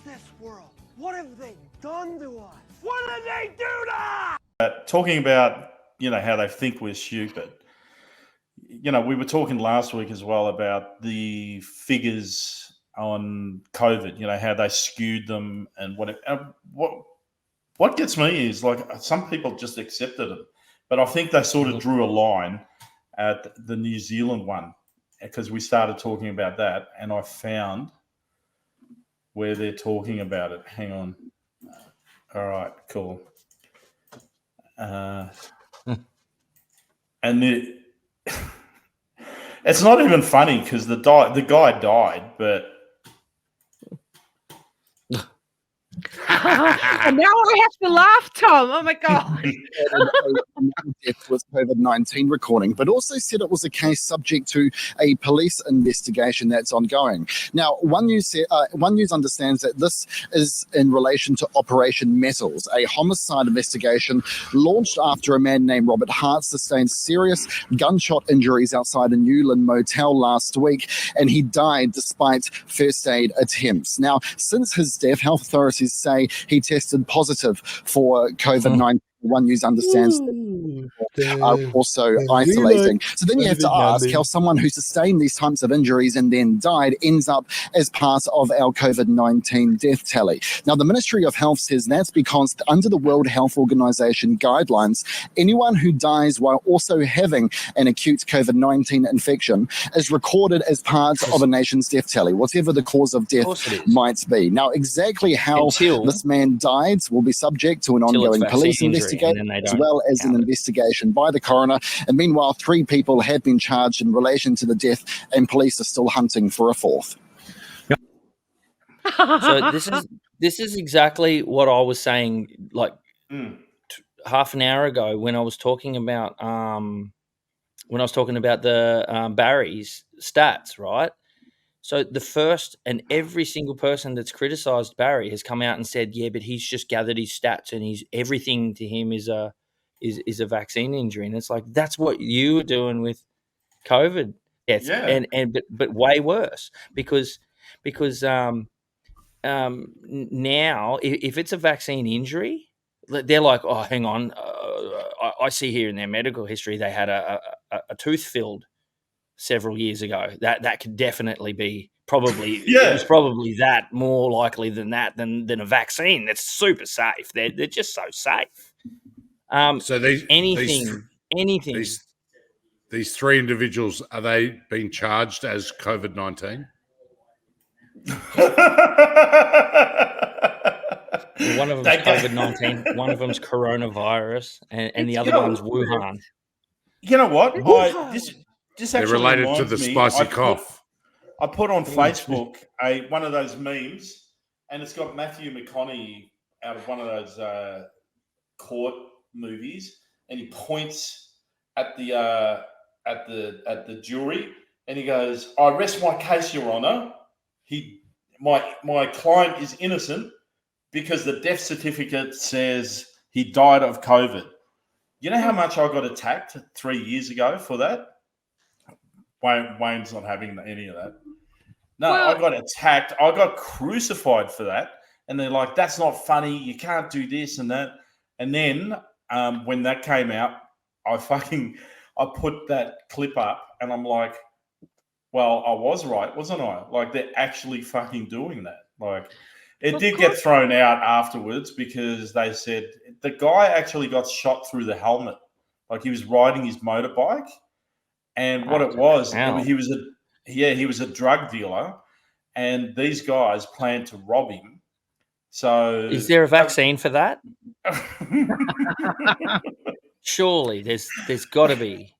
this world? What have they done to us? What did they do to us? Talking about, how they think we're stupid. We were talking last week as well about the figures on COVID, how they skewed them and whatever. What gets me is some people just accepted it, but I think they sort of drew a line at the New Zealand one because we started talking about that, and I found where they're talking about it. Hang on. All right, cool. And it's not even funny because the guy died, but and now I have to laugh, Tom. Oh my God. Death was COVID-19 recording, but also said it was a case subject to a police investigation that's ongoing. Now, One News understands that this is in relation to Operation Metals, a homicide investigation launched after a man named Robert Hart sustained serious gunshot injuries outside a Newland motel last week, and he died despite first aid attempts. Now, since his death, health authorities say he tested positive for COVID-19. One News understands are also isolating. So then you have to ask how someone who sustained these types of injuries and then died ends up as part of our COVID-19 death tally. Now, the Ministry of Health says that's because under the World Health Organization guidelines, anyone who dies while also having an acute COVID-19 infection is recorded as part of a nation's death tally, whatever the cause of death might be. Now, exactly how this man died will be subject to an ongoing police investigation, as well as an investigation by the coroner. And meanwhile, 3 people have been charged in relation to the death, and police are still hunting for a 4th. So this is exactly what I was saying half an hour ago when I was talking about the Barry's stats, right? So the first and every single person that's criticised Barry has come out and said, yeah, but he's just gathered his stats and everything to him is a vaccine injury. And it's like, that's what you were doing with COVID. But way worse because now if it's a vaccine injury, they're like, oh, hang on. I see here in their medical history, they had a tooth filled several years ago. That could definitely be it was probably that more likely than a vaccine. That's super safe. They're just so safe. So these 3 individuals, are they being charged as COVID-19? One of them's COVID-19, one of them's coronavirus, and the other one's Wuhan. You know what? This they're related to the spicy cough. I put on Facebook one of those memes, and it's got Matthew McConaughey out of one of those court movies, and he points at the jury, and he goes, "I rest my case, Your Honour. My client is innocent because the death certificate says he died of COVID." You know how much I got attacked 3 years ago for that? Wayne's not having any of that. No, I got attacked. I got crucified for that. And they're like, that's not funny. You can't do this and that. And then when that came out, I put that clip up and I'm like, well, I was right, wasn't I? Like, they're actually fucking doing that. Like, it did get thrown out afterwards because they said the guy actually got shot through the helmet. Like, he was riding his motorbike. And what it was, he was a drug dealer, and these guys planned to rob him. So, is there a vaccine for that? Surely, there's got to be.